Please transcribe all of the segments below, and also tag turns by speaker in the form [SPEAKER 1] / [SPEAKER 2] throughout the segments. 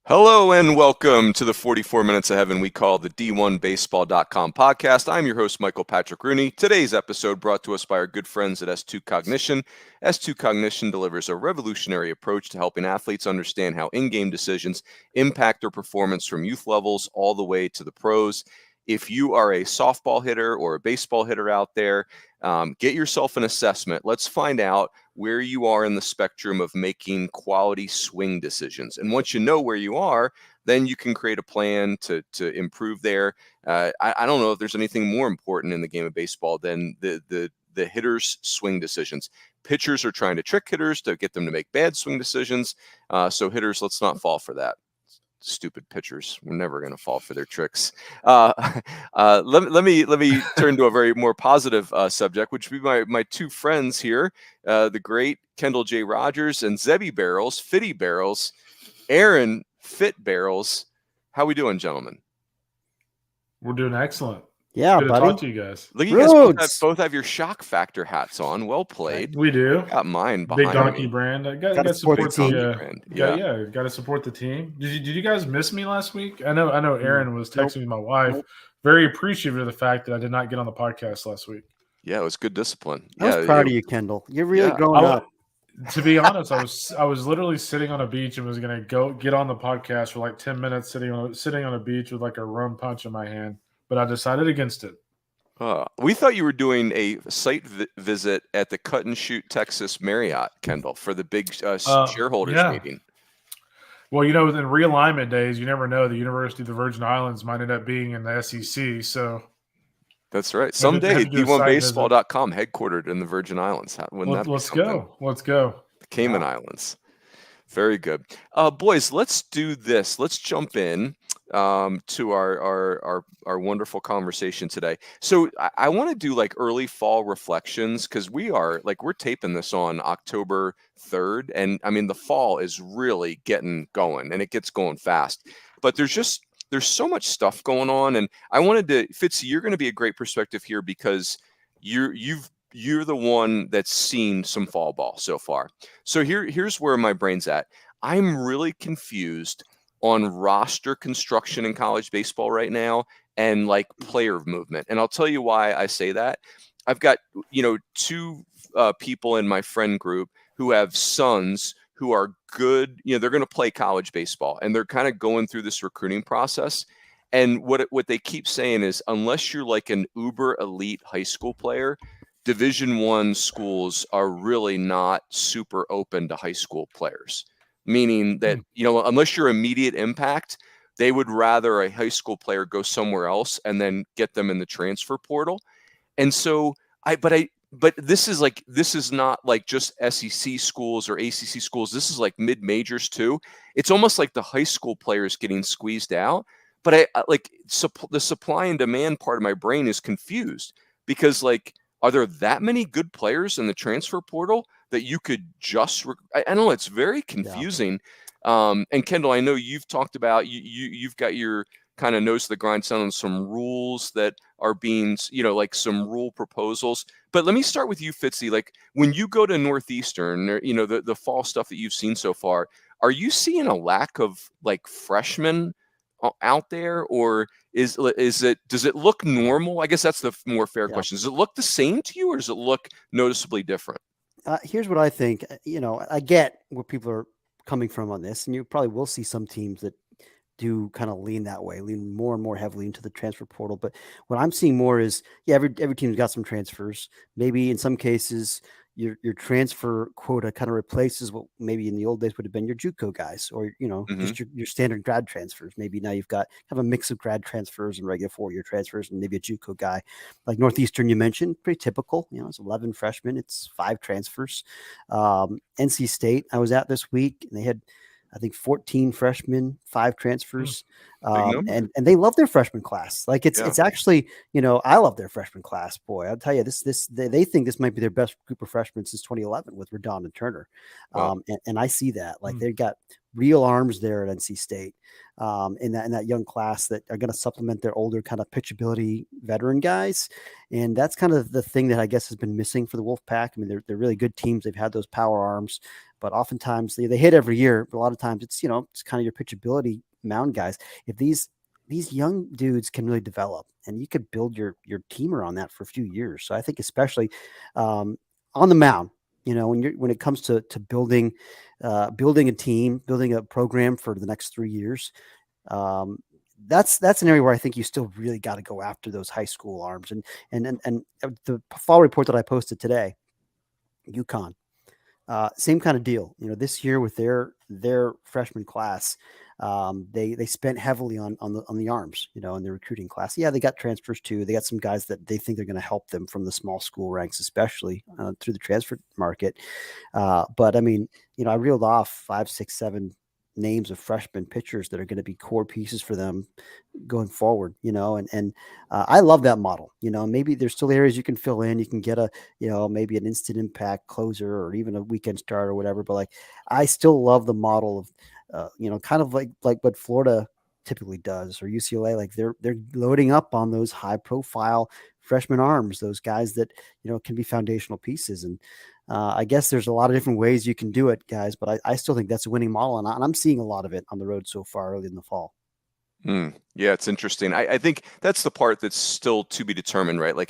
[SPEAKER 1] Hello and welcome to the 44 Minutes of Heaven we call the D1Baseball.com podcast. I'm your host, Michael Patrick Rooney. Today's episode brought to us by our good friends at S2 Cognition. S2 Cognition delivers a revolutionary approach to helping athletes understand how in-game decisions impact their performance from youth levels all the way to the pros. If you are a softball hitter or a baseball hitter out there, get yourself an assessment. Let's find out where you are in the spectrum of making quality swing decisions. And once you know where you are, then you can create a plan to improve there. I don't know if there's anything more important in the game of baseball than the hitters' swing decisions. Pitchers are trying to trick hitters to get them to make bad swing decisions. So hitters, let's not fall for that. Stupid pitchers. We're never going to fall for their tricks. Let me turn to a very more positive subject, which would be my two friends here, the great Kendall J. Rogers and Zebby Barrels, Fitty Barrels, Aaron Fitt Barrels. How we doing, gentlemen?
[SPEAKER 2] We're doing excellent.
[SPEAKER 3] Yeah,
[SPEAKER 2] Good
[SPEAKER 3] buddy.
[SPEAKER 2] to talk to you guys.
[SPEAKER 1] Look, you guys both have your shock factor hats on. Well played.
[SPEAKER 2] We do.
[SPEAKER 1] Got mine behind
[SPEAKER 2] Big Donkey
[SPEAKER 1] me.
[SPEAKER 2] brand. Got to support the team. Got to support the team. Did you guys miss me last week? I know. Aaron was texting me, my wife. Very appreciative of the fact that I did not get on the podcast last week.
[SPEAKER 1] Yeah, it was good discipline.
[SPEAKER 3] I was proud of you, Kendall. You're really growing up.
[SPEAKER 2] To be honest, I was literally sitting on a beach and was going to go get on the podcast for like 10 minutes, sitting on a beach with like a rum punch in my hand, but I decided against it.
[SPEAKER 1] We thought you were doing a site visit at the Cut and Shoot Texas Marriott, Kendall, for the big shareholders meeting.
[SPEAKER 2] Well, in realignment days, you never know. The University of the Virgin Islands might end up being in the SEC, so.
[SPEAKER 1] That's right. Someday, D1Baseball.com, headquartered in the Virgin Islands.
[SPEAKER 2] Let's go.
[SPEAKER 1] The Cayman Islands. Very good. Boys, let's do this. Let's jump in to our wonderful conversation today. So I want to do like early fall reflections, because we're taping this on October 3rd. And I mean, the fall is really getting going, and it gets going fast. But there's so much stuff going on. And I wanted to, Fitzy, you're going to be a great perspective here, because you're the one that's seen some fall ball so far. So here's where my brain's at. I'm really confused on roster construction in college baseball right now and like player movement. And I'll tell you why I say that. I've got, two people in my friend group who have sons who are good. They're going to play college baseball, and they're kind of going through this recruiting process. And what they keep saying is, unless you're like an uber elite high school player, Division I schools are really not super open to high school players, meaning that, unless you're immediate impact, they would rather a high school player go somewhere else and then get them in the transfer portal. And so but this is not like just SEC schools or ACC schools. This is like mid-majors too. It's almost like the high school players getting squeezed out. But the supply and demand part of my brain is confused, because are there that many good players in the transfer portal that you could just I don't know. It's very confusing. Yeah. And Kendall, I know you've talked about you've got your kind of nose to the grindstone on some rules that are being, like some rule proposals. But let me start with you, Fitzy. Like, when you go to Northeastern, or, the fall stuff that you've seen so far, are you seeing a lack of like freshmen out there, or does it look normal? I guess that's the more fair question. Does it look the same to you, or does it look noticeably different?
[SPEAKER 3] Here's what I think. I get where people are coming from on this, and you probably will see some teams that do kind of lean that way, lean more and more heavily into the transfer portal. But what I'm seeing more is, every team's got some transfers. Maybe in some cases, your transfer quota kind of replaces what maybe in the old days would have been your JUCO guys, or just your standard grad transfers. Maybe now you've got kind of a mix of grad transfers and regular 4-year transfers, and maybe a JUCO guy. Like Northeastern, you mentioned, pretty typical. It's 11 freshmen, it's 5 transfers. NC State, I was at this week, and they had, I think, 14 freshmen, 5 transfers, and they love their freshman class. Like it's actually, I love their freshman class. Boy, I'll tell you, they think this might be their best group of freshmen since 2011 with Rodon and Turner. Wow. And I see that, like they've got real arms there at NC State, in that young class that are going to supplement their older kind of pitchability veteran guys. And that's kind of the thing that I guess has been missing for the Wolfpack. I mean, they're really good teams. They've had those power arms, but oftentimes they hit every year. But a lot of times it's, it's kind of your pitchability mound guys. If these young dudes can really develop, and you could build your team around that for a few years. So I think especially on the mound, when it comes to building a team, building a program for the next 3 years, that's an area where I think you still really got to go after those high school arms. And the fall report that I posted today, UConn, same kind of deal. This year with their freshman class, they spent heavily on the arms, in the recruiting class. Yeah, they got transfers too. They got some guys that they think they're going to help them from the small school ranks, especially through the transfer market. But I mean, I reeled off 5, 6, 7 names of freshman pitchers that are going to be core pieces for them going forward, and I love that model. Maybe there's still areas you can fill in. You can get maybe an instant impact closer or even a weekend start or whatever. But like, I still love the model of, kind of like what Florida typically does, or UCLA. Like they're loading up on those high profile freshman arms, those guys that, can be foundational pieces. And I guess there's a lot of different ways you can do it, guys, but I still think that's a winning model. And I'm seeing a lot of it on the road so far early in the fall.
[SPEAKER 1] Yeah, it's interesting. I think that's the part that's still to be determined, right? Like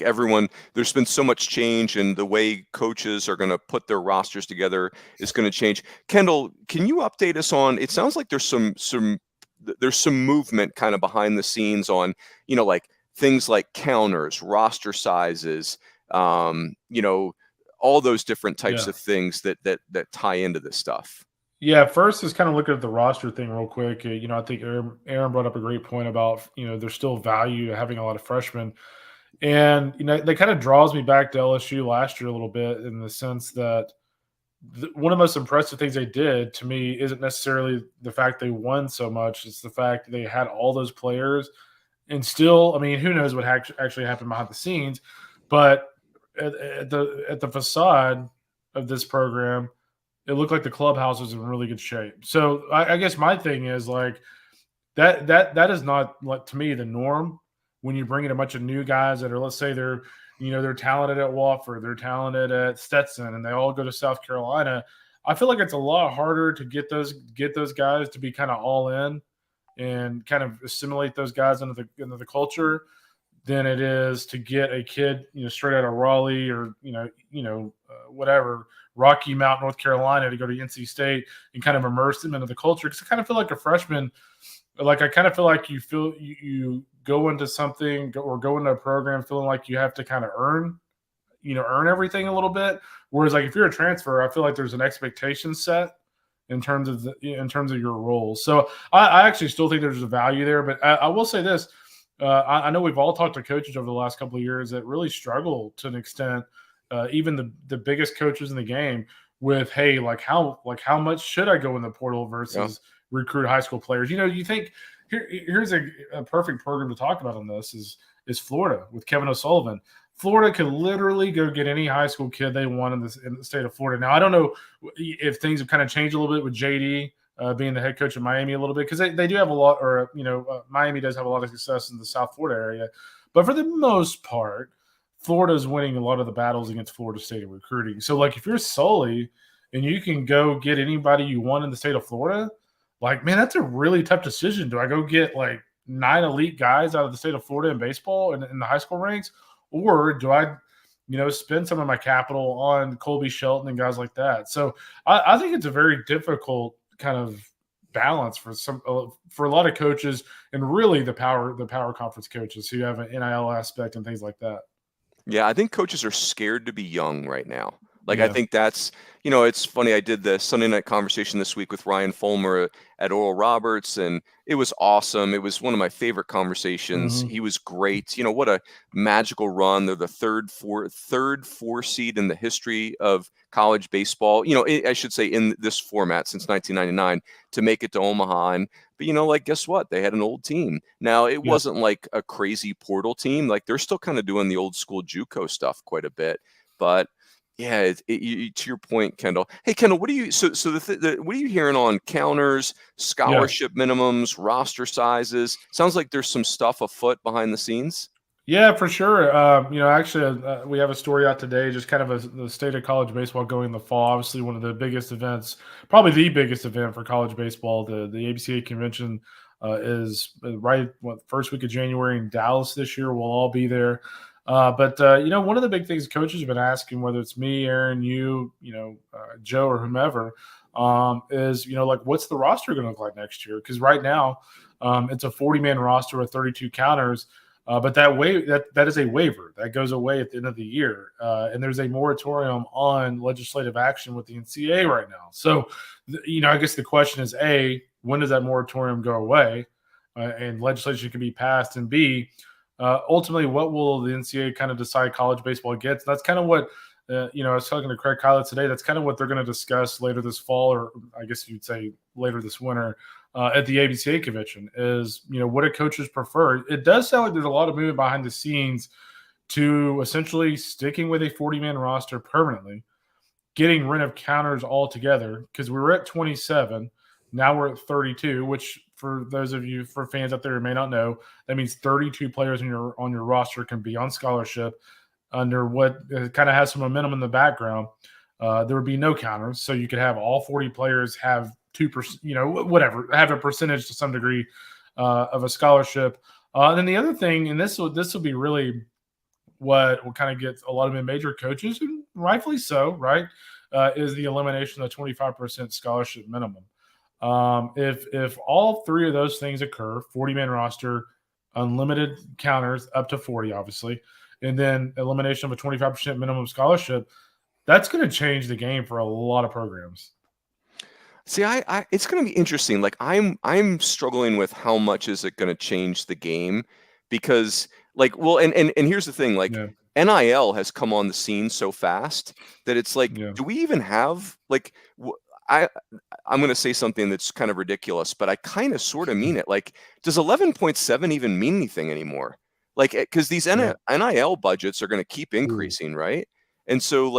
[SPEAKER 1] there's been so much change, and the way coaches are going to put their rosters together is going to change. Kendall, can you update us on, it sounds like there's some movement kind of behind the scenes on, like things like counters, roster sizes, all those different types of things that tie into this stuff.
[SPEAKER 2] Yeah, first is kind of looking at the roster thing real quick. I think Aaron brought up a great point about, there's still value to having a lot of freshmen. And, that kind of draws me back to LSU last year a little bit, in the sense that one of the most impressive things they did to me isn't necessarily the fact they won so much. It's the fact that they had all those players, and still, I mean, who knows what actually happened behind the scenes, but at the facade of this program, it looked like the clubhouse was in really good shape. So I guess my thing is like that is not, like, to me, the norm when you bring in a bunch of new guys that are, let's say they're talented at Wofford, they're talented at Stetson, and they all go to South Carolina. I feel like it's a lot harder to get those guys to be kind of all in and kind of assimilate those guys into the culture than it is to get a kid, straight out of Raleigh or, whatever, Rocky Mount, North Carolina, to go to NC State and kind of immerse them into the culture. Because I kind of feel like a freshman, I kind of feel like you go into something or go into a program feeling like you have to kind of earn everything a little bit. Whereas, like, if you're a transfer, I feel like there's an expectation set in terms of your role. So I actually still think there's a value there. But I will say this. I know we've all talked to coaches over the last couple of years that really struggle to an extent, even the biggest coaches in the game, with, hey, how much should I go in the portal versus recruit high school players? You think here's a perfect program to talk about on this is Florida with Kevin O'Sullivan. Florida could literally go get any high school kid they want in the state of Florida. Now, I don't know if things have kind of changed a little bit with JD being the head coach of Miami a little bit, because they do have a lot, or Miami does have a lot of success in the South Florida area. But for the most part, Florida's winning a lot of the battles against Florida State in recruiting. So, like, if you're Sully and you can go get anybody you want in the state of Florida, like, man, that's a really tough decision. Do I go get like 9 elite guys out of the state of Florida in baseball and in the high school ranks, or do I spend some of my capital on Colby Shelton and guys like that? So I think it's a very difficult kind of balance for a lot of coaches, and really the power conference coaches who have an NIL aspect and things like that.
[SPEAKER 1] Yeah, I think coaches are scared to be young right now. Like, I think that's, it's funny. I did the Sunday night conversation this week with Ryan Fulmer at Oral Roberts, and it was awesome. It was one of my favorite conversations. He was great. What a magical run. They're the third four seed in the history of college baseball. I should say in this format since 1999 to make it to Omaha. But guess what? They had an old team. Now, it wasn't like a crazy portal team. Like, they're still kind of doing the old school JUCO stuff quite a bit, but yeah, to your point, Kendall. Hey, Kendall, what are you? What are you hearing on counters, scholarship minimums, roster sizes? Sounds like there's some stuff afoot behind the scenes.
[SPEAKER 2] Yeah, for sure. Actually, we have a story out today, just kind of the state of college baseball going in the fall. Obviously, one of the biggest events, probably the biggest event for college baseball. The ABCA convention is first week of January in Dallas this year. We'll all be there. But one of the big things coaches have been asking, whether it's me, Aaron, Joe, or whomever, is like what's the roster going to look like next year? Because right now, it's a 40-man roster with 32 counters. But that is a waiver that goes away at the end of the year, and there's a moratorium on legislative action with the NCAA right now. So, I guess the question is: A, when does that moratorium go away, and legislation can be passed? And B, ultimately, what will the NCAA kind of decide college baseball gets? That's kind of what I was talking to Craig Kyler today. That's kind of what they're going to discuss later this fall, or I guess you'd say later this winter. At the ABCA convention is, what do coaches prefer? It does sound like there's a lot of movement behind the scenes to essentially sticking with a 40-man roster permanently, getting rid of counters altogether, because we were at 27. Now we're at 32, which for fans out there who may not know, that means 32 players on your roster can be on scholarship under what kind of has some momentum in the background. There would be no counters, so you could have all 40 players have 2%, whatever, have a percentage to some degree of a scholarship. And then the other thing, and this will be really what will kind of get a lot of mid-major coaches, and rightfully so, right, is the elimination of the 25% scholarship minimum. If all three of those things occur, 40-man roster, unlimited counters up to 40, obviously, and then elimination of a 25% minimum scholarship, that's going to change the game for a lot of programs.
[SPEAKER 1] See, I it's going to be interesting. Like I'm struggling with how much is it going to change the game, because and here's the thing, like
[SPEAKER 2] Yeah.
[SPEAKER 1] NIL has come on the scene so fast that it's like,
[SPEAKER 2] Yeah.
[SPEAKER 1] do we even have I'm going to say something that's kind of ridiculous, but I kind of sort of mean it. Like, does 11.7 even mean anything anymore? Like, because these
[SPEAKER 2] Yeah.
[SPEAKER 1] NIL budgets are going to keep increasing, right? And so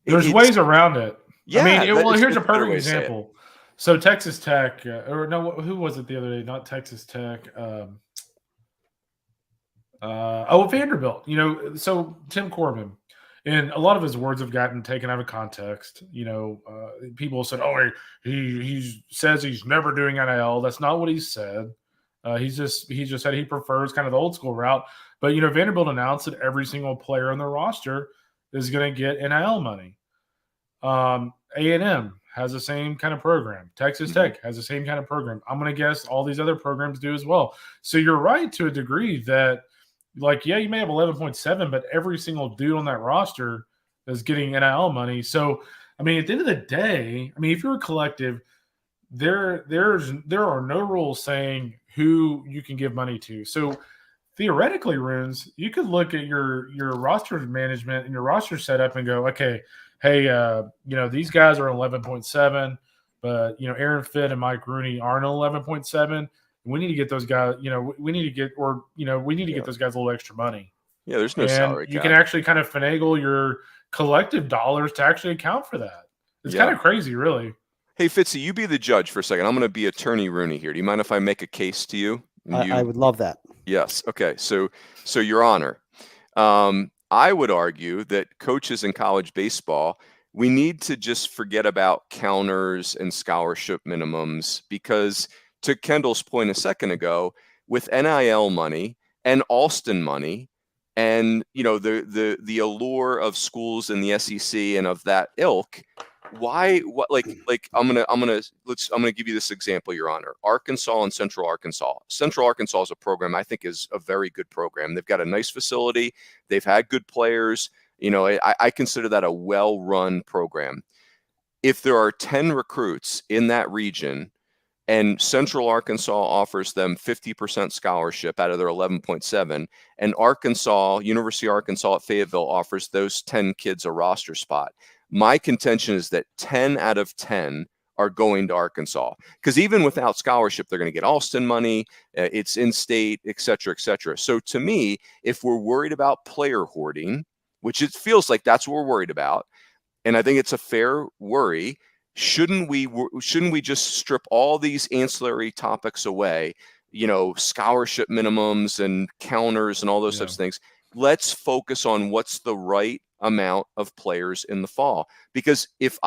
[SPEAKER 2] There's ways around it.
[SPEAKER 1] Yeah,
[SPEAKER 2] Here's a
[SPEAKER 1] it's better
[SPEAKER 2] perfect
[SPEAKER 1] way to say it.
[SPEAKER 2] example. So Texas Tech, or no, who was it the other day? Not Texas Tech. Vanderbilt. So Tim Corbin, and a lot of his words have gotten taken out of context. People said, "Oh, he says he's never doing NIL." That's not what he said. He just said he prefers kind of the old school route. But Vanderbilt announced that every single player on the roster is going to get NIL money. A&M has the same kind of program. Texas Tech has the same kind of program. I'm going to guess all these other programs do as well. So you're right to a degree that, you may have 11.7, but every single dude on that roster is getting NIL money. So, at the end of the day, if you're a collective, there are no rules saying who you can give money to. So theoretically, Runes, you could look at your roster management and your roster setup and go, okay, hey, these guys are 11.7, but Aaron Fitt and Mike Rooney aren't 11.7. We need to get those guys. We need to get those guys a little extra money.
[SPEAKER 1] Yeah, there's no salary cap.
[SPEAKER 2] You can actually kind of finagle your collective dollars to actually account for that. It's kind of crazy, really.
[SPEAKER 1] Hey, Fitzy, you be the judge for a second. I'm going to be Attorney Rooney here. Do you mind if I make a case to you?
[SPEAKER 3] I would love that.
[SPEAKER 1] Yes. Okay. So Your Honor, I would argue that coaches in college baseball, we need to just forget about counters and scholarship minimums, because to Kendall's point a second ago, with NIL money and Alston money and the allure of schools in the SEC and of that ilk, I'm gonna give you this example, Your Honor. Arkansas and Central Arkansas. Central Arkansas is a program I think is a very good program. They've got a nice facility. They've had good players. I consider that a well-run program. If there are 10 recruits in that region and Central Arkansas offers them 50% scholarship out of their 11.7, and University of Arkansas at Fayetteville offers those 10 kids a roster spot, my contention is that 10 out of 10 are going to Arkansas, because even without scholarship, they're going to get Alston money. It's in-state, et cetera, et cetera. So to me, if we're worried about player hoarding, which it feels like that's what we're worried about, and I think it's a fair worry, shouldn't we just strip all these ancillary topics away? scholarship minimums and counters and all those types of things. Let's focus on what's the right amount of players in the fall. Because if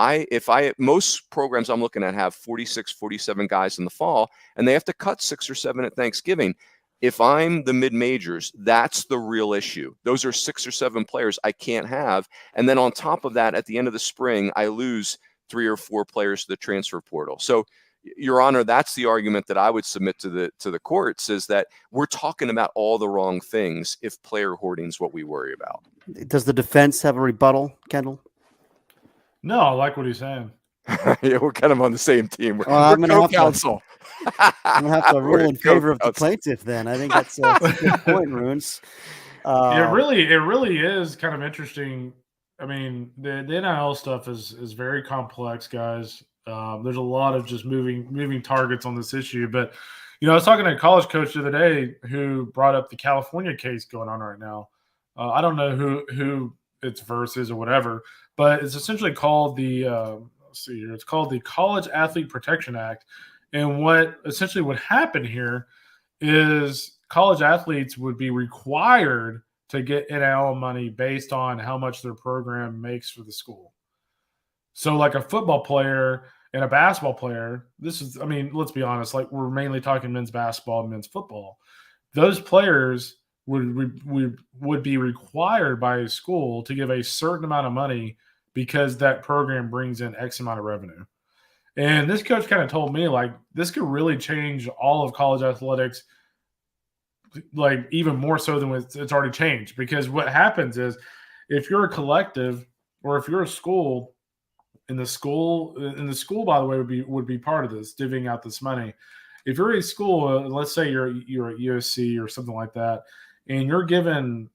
[SPEAKER 1] most programs I'm looking at have 46, 47 guys in the fall, and they have to cut 6 or 7 at Thanksgiving. If I'm the mid-majors, that's the real issue. Those are 6 or 7 players I can't have. And then on top of that, at the end of the spring, I lose 3 or 4 players to the transfer portal. So, Your Honor, that's the argument that I would submit to the courts, is that we're talking about all the wrong things if player hoarding is what we worry about.
[SPEAKER 3] Does the defense have a rebuttal, Kendall?
[SPEAKER 2] No, I like what he's saying.
[SPEAKER 1] Yeah, we're kind of on the same team. We're
[SPEAKER 3] I'm gonna
[SPEAKER 1] co-counsel.
[SPEAKER 3] I'm gonna have to rule in favor of the plaintiff. Then I think that's a good point, Runes.
[SPEAKER 2] It really is kind of interesting. I mean, the NIL stuff is very complex, guys. There's a lot of just moving targets on this issue. But I was talking to a college coach the other day who brought up the California case going on right now. I don't know who its versus or whatever, but it's essentially called the let's see here. It's called the College Athlete Protection Act. And what essentially would happen here is college athletes would be required to get NIL money based on how much their program makes for the school. So like a football player and a basketball player, let's be honest, like we're mainly talking men's basketball and men's football. Those players would be required by a school to give a certain amount of money because that program brings in X amount of revenue. And this coach kind of told me, like, this could really change all of college athletics, like even more so than it's already changed. Because what happens is if you're a collective or if you're a school, and the school, by the way, would be part of this, divvying out this money. If you're a school, let's say you're at USC or something like that, and you're given,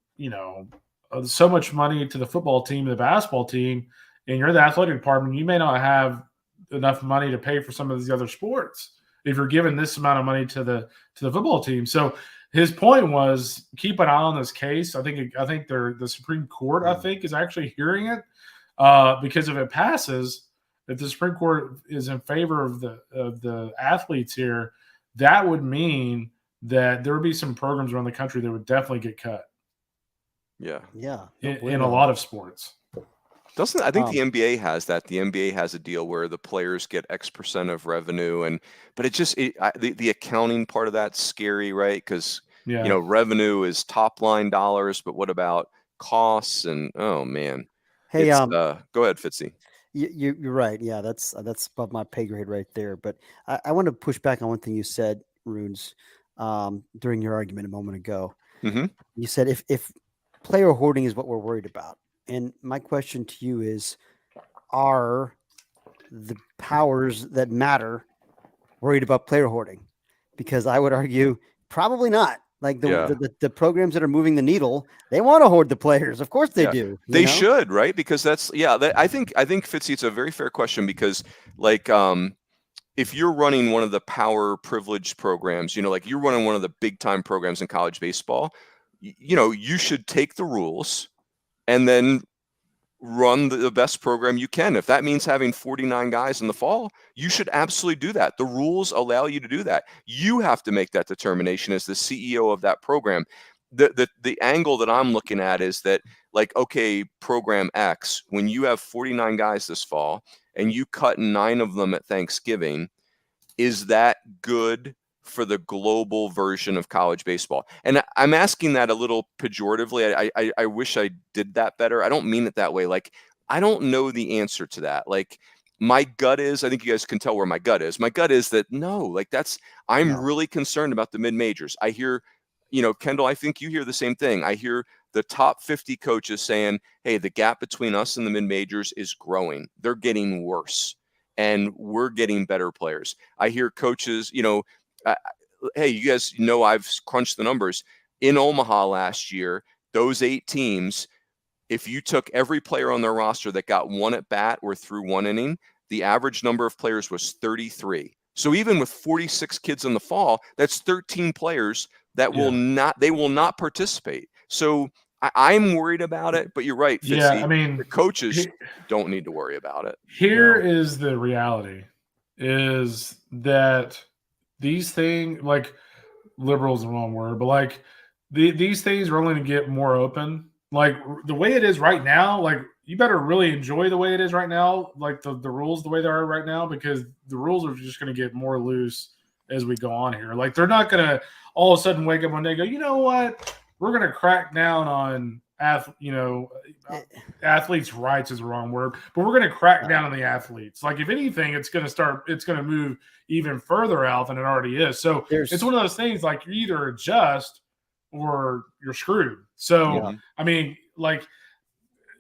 [SPEAKER 2] so much money to the football team, the basketball team, and you're the athletic department, you may not have enough money to pay for some of these other sports if you're giving this amount of money to the football team. So his point was, keep an eye on this case. I think the Supreme Court, I think, is actually hearing it. Because if it passes, if the Supreme Court is in favor of the athletes here, that would mean that there would be some programs around the country that would definitely get cut.
[SPEAKER 1] Yeah.
[SPEAKER 2] In a lot of sports.
[SPEAKER 1] I think the NBA has that. The NBA has a deal where the players get X% of revenue, but the accounting part of that's scary, right? Because revenue is top line dollars, but what about costs? And oh man.
[SPEAKER 3] Hey,
[SPEAKER 1] go ahead, Fitzy.
[SPEAKER 3] You're right. Yeah, that's above my pay grade right there. But I want to push back on one thing you said, Runes, during your argument a moment ago.
[SPEAKER 1] Mm-hmm.
[SPEAKER 3] You said if player hoarding is what we're worried about, and my question to you is, are the powers that matter worried about player hoarding? Because I would argue probably not. Like the programs that are moving the needle, they want to hoard the players. Of course they do.
[SPEAKER 1] They should, right? Because I think Fitzy, it's a very fair question because like if you're running one of the power privileged programs, like you're running one of the big time programs in college baseball, you should take the rules and then run the best program you can. If that means having 49 guys in the fall, you should absolutely do that. The rules allow you to do that. You have to make that determination as the CEO of that program. The angle that I'm looking at is that, like, okay, program X, when you have 49 guys this fall and you cut 9 of them at Thanksgiving, is that good for the global version of college baseball? And I'm asking that a little pejoratively. I wish I did that better. I don't mean it that way. Like, I don't know the answer to that. Like, my gut is, I think you guys can tell where my gut is. My gut is that no, like I'm really concerned about the mid-majors. I hear, Kendall, I think you hear the same thing. I hear the top 50 coaches saying, hey, the gap between us and the mid-majors is growing. They're getting worse and we're getting better players. I hear coaches, hey, you guys know I've crunched the numbers. In Omaha last year, those 8 teams, if you took every player on their roster that got 1 at bat or threw 1 inning, the average number of players was 33. So even with 46 kids in the fall, that's 13 players that will not participate. So I'm worried about it, but you're right, Fitzy.
[SPEAKER 2] Yeah, I mean,
[SPEAKER 1] the coaches don't need to worry about it.
[SPEAKER 2] Here is the reality, is that these things, like liberal is the wrong word, but like these things are only going to get more open. Like the way it is right now, like you better really enjoy the way it is right now, like the rules the way they are right now, because the rules are just going to get more loose as we go on here. Like they're not going to all of a sudden wake up one day and go, you know what, we're going to crack down on athletes' rights is the wrong word, but we're going to crack down on the athletes. Like if anything, it's going to move even further out than it already is. So it's one of those things like you either adjust or you're screwed. So I mean, like,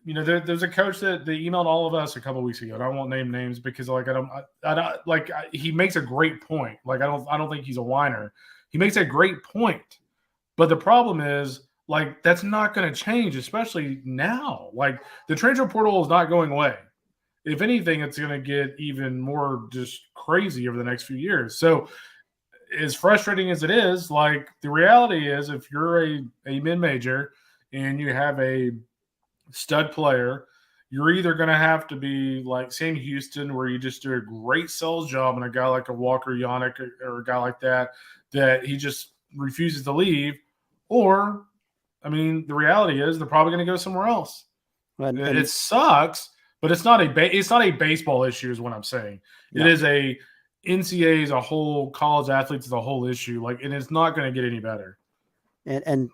[SPEAKER 2] there's a coach that they emailed all of us a couple of weeks ago. And I won't name names because he makes a great point. Like I don't think he's a whiner. He makes a great point, but the problem is, like, that's not going to change, especially now. Like, the transfer portal is not going away. If anything, it's going to get even more just crazy over the next few years. So, as frustrating as it is, like, the reality is if you're a mid-major and you have a stud player, you're either going to have to be like Sam Houston, where you just do a great sales job, and a guy like a Walker Yannick or a guy like that he just refuses to leave, or I mean, the reality is they're probably going to go somewhere else. And it sucks, but it's not a baseball issue, is what I'm saying. Yeah. It is a NCAA as a whole, college athletes as a whole issue. Like, and it's not going to get any better.
[SPEAKER 3] And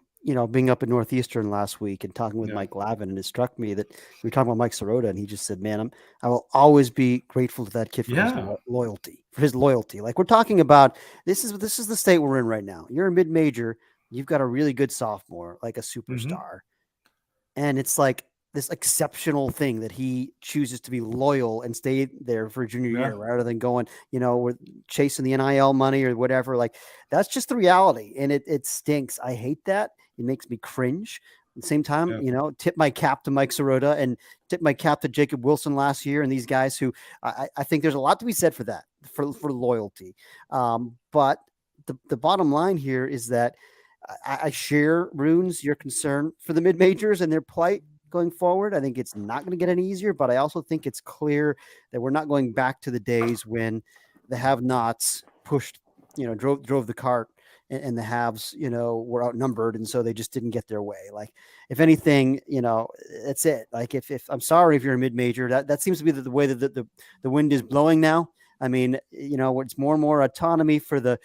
[SPEAKER 3] being up in Northeastern last week and talking with Mike Lavin, and it struck me that we were talking about Mike Sirota, and he just said, "Man, I will always be grateful to that kid for his loyalty. For his loyalty, like we're talking about, this is the state we're in right now. You're a mid-major." You've got a really good sophomore, like a superstar. And it's like this exceptional thing that he chooses to be loyal and stay there for junior year rather than going, we're chasing the NIL money or whatever. Like, that's just the reality. And it stinks. I hate that. It makes me cringe. At the same time, tip my cap to Mike Sirota and tip my cap to Jacob Wilson last year. And these guys who I think there's a lot to be said for that, for loyalty. But the bottom line here is that I share, Runes, your concern for the mid-majors and their plight going forward. I think it's not going to get any easier, but I also think it's clear that we're not going back to the days when the have-nots pushed, drove the cart, and the haves, were outnumbered, and so they just didn't get their way. Like, if anything, that's it. Like, if I'm sorry if you're a mid-major, that seems to be the way that the wind is blowing now. I mean, it's more and more autonomy for the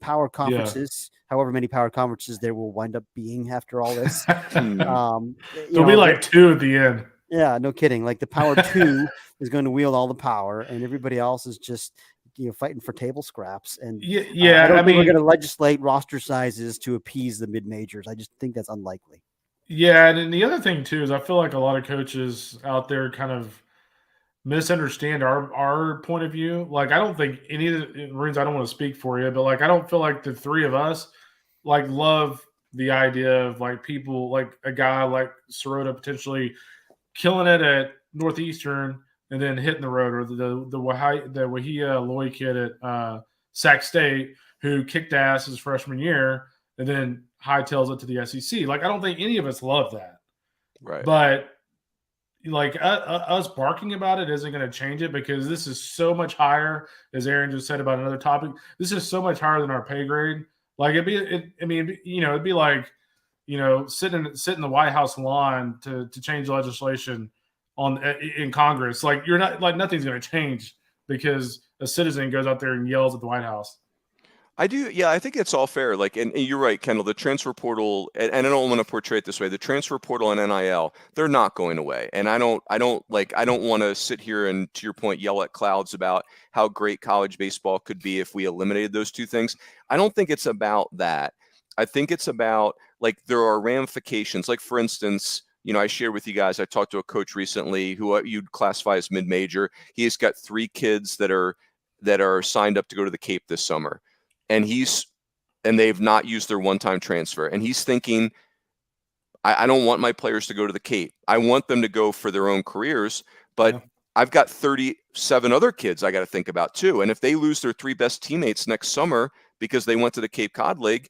[SPEAKER 3] power conferences, however many power conferences there will wind up being after all this.
[SPEAKER 2] There'll be like 2 at the end.
[SPEAKER 3] Yeah, no kidding. Like the power 2 is going to wield all the power, and everybody else is just fighting for table scraps. And I mean, we're going to legislate roster sizes to appease the mid majors. I just think that's unlikely.
[SPEAKER 2] Yeah, and the other thing too is I feel like a lot of coaches out there kind of misunderstand our point of view. Like, I don't think any of the Maroons, I don't want to speak for you, but like, I don't feel like the three of us like love the idea of like people like a guy like Sirota potentially killing it at Northeastern and then hitting the road, or the Wahia Loy kid at Sac State who kicked ass his freshman year and then hightails it to the SEC. Like, I don't think any of us love that.
[SPEAKER 1] Right.
[SPEAKER 2] But like us barking about it isn't going to change it, because this is so much higher, as Aaron just said about another topic. This is so much higher than our pay grade. Like, it'd be like, sitting in the White House lawn to change legislation in Congress. Like, you're not, like, nothing's going to change because a citizen goes out there and yells at the White House.
[SPEAKER 1] I do. Yeah, I think it's all fair. Like, and you're right, Kendall, the transfer portal, and I don't want to portray it this way, the transfer portal and NIL, they're not going away. And I don't want to sit here and, to your point, yell at clouds about how great college baseball could be if we eliminated those two things. I don't think it's about that. I think it's about, like, there are ramifications. Like, for instance, I shared with you guys, I talked to a coach recently who you'd classify as mid-major. He's got 3 kids that are signed up to go to the Cape this summer. And they've not used their one-time transfer. And he's thinking, I don't want my players to go to the Cape. I want them to go for their own careers. But I've got 37 other kids I got to think about too. And if they lose their 3 best teammates next summer because they went to the Cape Cod League,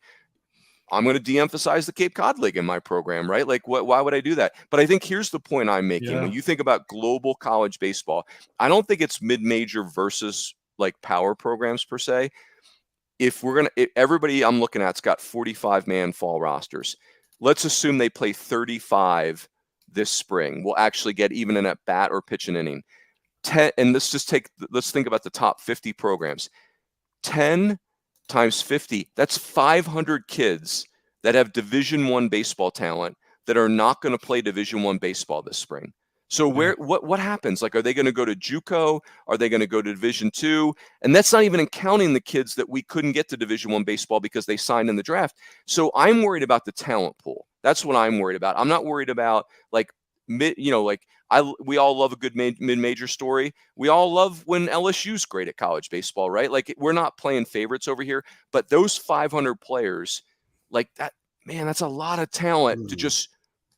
[SPEAKER 1] I'm going to de-emphasize the Cape Cod League in my program, right? Like, why would I do that? But I think here's the point I'm making. Yeah. When you think about global college baseball, I don't think it's mid-major versus like power programs per se. if everybody I'm looking at's got 45-man fall rosters. Let's assume they play 35 this spring. We'll actually get even an at bat or pitch an inning. 10, and let's think about the top 50 programs. 10 times 50, that's 500 kids that have Division I baseball talent that are not going to play Division I baseball this spring. So what happens? Like, are they going to go to JUCO? Are they going to go to Division II? And that's not even counting the kids that we couldn't get to Division I baseball because they signed in the draft. So I'm worried about the talent pool. That's what I'm worried about. I'm not worried about we all love a good mid-major story. We all love when LSU's great at college baseball, right? Like, we're not playing favorites over here, but those 500 players, like that, man, that's a lot of talent to just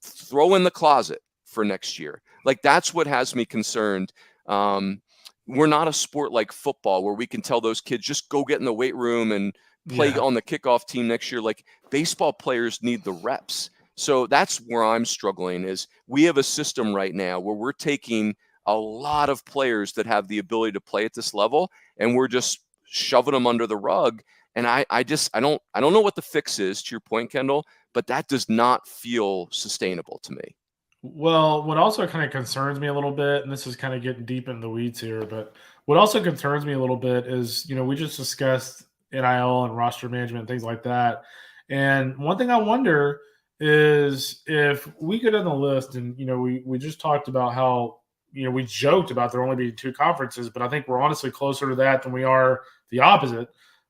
[SPEAKER 1] throw in the closet for next year. Like, that's what has me concerned. We're not a sport like football where we can tell those kids just go get in the weight room and play on the kickoff team next year. Like, baseball players need the reps. So that's where I'm struggling, is we have a system right now where we're taking a lot of players that have the ability to play at this level, and we're just shoving them under the rug. And I don't know what the fix is, to your point, Kendall, but that does not feel sustainable to me.
[SPEAKER 2] Well, what also kind of concerns me a little bit, and this is kind of getting deep in the weeds here, but what also concerns me a little bit is, we just discussed NIL and roster management and things like that. And one thing I wonder is if we get on the list, and, we just talked about how, we joked about there only being 2 conferences, but I think we're honestly closer to that than we are the opposite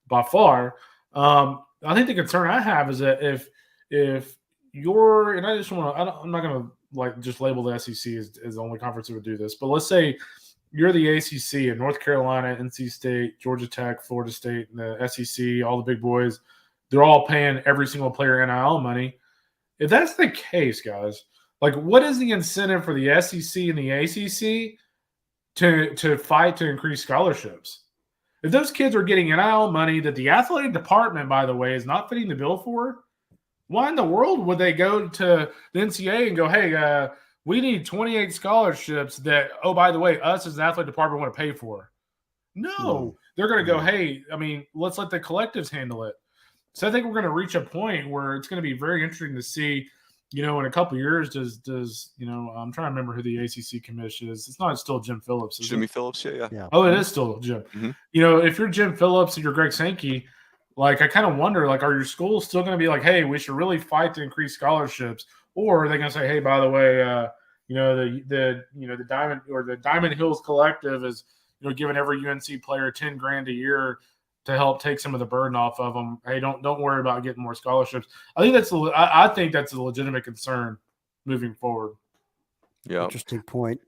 [SPEAKER 2] by far. I think the concern I have is that if you're, and I just want to, I'm not going to just label the SEC as the only conference that would do this, but let's say you're the ACC and North Carolina, NC State, Georgia Tech, Florida State, and the SEC, all the big boys, they're all paying every single player NIL money. If that's the case, guys, like, what is the incentive for the SEC and the ACC to fight to increase scholarships? If those kids are getting NIL money that the athletic department, by the way, is not fitting the bill for, why in the world would they go to the NCAA and go, hey, we need 28 scholarships that, oh, by the way, us as the athletic department want to pay for? No, they're going to go, hey, let's let the collectives handle it. So I think we're going to reach a point where it's going to be very interesting to see, in a couple of years, does I'm trying to remember who the ACC commission is. It's not still Jim Phillips.
[SPEAKER 1] Jimmy Phillips, yeah.
[SPEAKER 2] Oh, it is still Jim. Mm-hmm. If you're Jim Phillips and you're Greg Sankey, like, I kind of wonder, like, are your schools still going to be like, hey, we should really fight to increase scholarships? Or are they going to say, hey, by the way, the Diamond or the Diamond Hills Collective is, giving every UNC player $10,000 a year to help take some of the burden off of them. Hey, don't worry about getting more scholarships. I think that's a legitimate concern moving forward.
[SPEAKER 1] Yeah,
[SPEAKER 3] interesting point.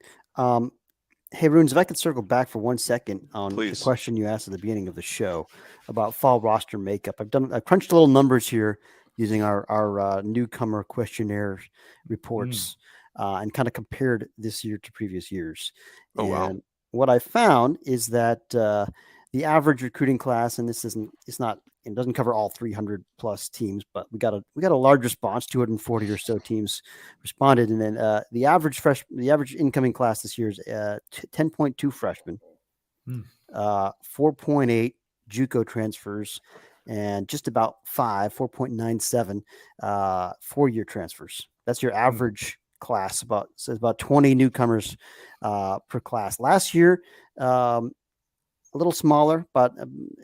[SPEAKER 3] Hey, Runes, if I could circle back for 1 second on the question you asked at the beginning of the show about fall roster makeup. I've crunched a little numbers here using our newcomer questionnaire reports and kind of compared this year to previous years.
[SPEAKER 1] Oh,
[SPEAKER 3] and
[SPEAKER 1] wow.
[SPEAKER 3] What I found is that the average recruiting class, and it doesn't cover all 300 plus teams, but we got a large response, 240 or so teams responded. And then the average incoming class this year is 10.2 freshmen, 4.8 JUCO transfers, and just about 4.97 4-year transfers. That's your average class, about 20 newcomers per class. Last year, a little smaller, about